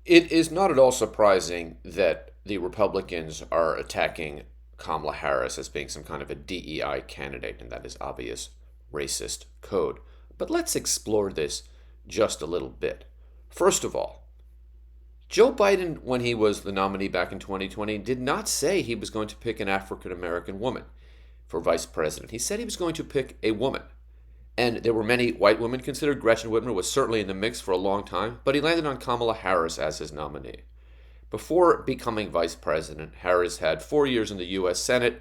It is not at all surprising that the Republicans are attacking Kamala Harris as being some kind of a DEI candidate, and that is obvious racist code. But let's explore this just a little bit. First of all, Joe Biden, when he was the nominee back in 2020, did not say he was going to pick an African American woman for vice president. He said he was going to pick a woman. And there were many white women considered. Gretchen Whitmer was certainly in the mix for a long time, but he landed on Kamala Harris as his nominee. Before becoming vice president, Harris had 4 years in the U.S. Senate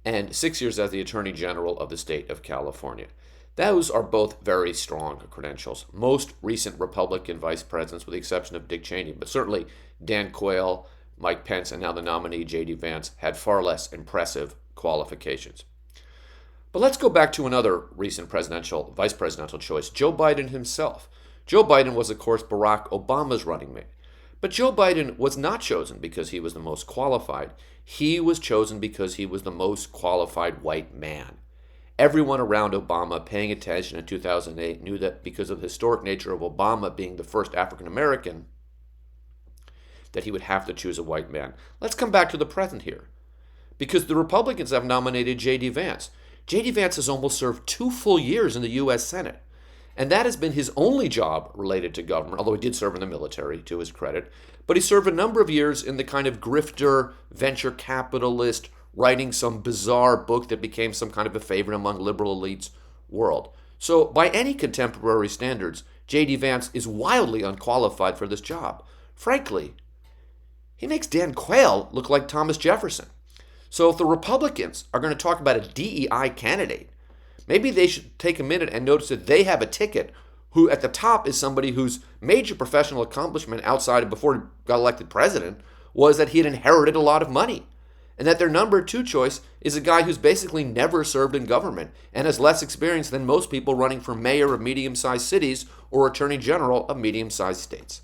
and 6 years as the Attorney General of the state of California. Those are both very strong credentials. Most recent Republican vice presidents, with the exception of Dick Cheney, but certainly Dan Quayle, Mike Pence, and now the nominee J.D. Vance, had far less impressive qualifications. But let's go back to another recent vice presidential choice, Joe Biden himself. Joe Biden was, of course, Barack Obama's running mate. But Joe Biden was not chosen because he was the most qualified. He was chosen because he was the most qualified white man. Everyone around Obama paying attention in 2008 knew that because of the historic nature of Obama being the first African American, that he would have to choose a white man. Let's come back to the present here. Because the Republicans have nominated J.D. Vance. J.D. Vance has almost served 2 full years in the U.S. Senate. And that has been his only job related to government, although he did serve in the military, to his credit. But he served a number of years in the kind of grifter, venture capitalist, writing some bizarre book that became some kind of a favorite among liberal elites world. So by any contemporary standards, J.D. Vance is wildly unqualified for this job. Frankly, he makes Dan Quayle look like Thomas Jefferson. So if the Republicans are going to talk about a DEI candidate, maybe they should take a minute and notice that they have a ticket who at the top is somebody whose major professional accomplishment outside of before he got elected president was that he had inherited a lot of money. And that their number 2 choice is a guy who's basically never served in government and has less experience than most people running for mayor of medium-sized cities or attorney general of medium-sized states.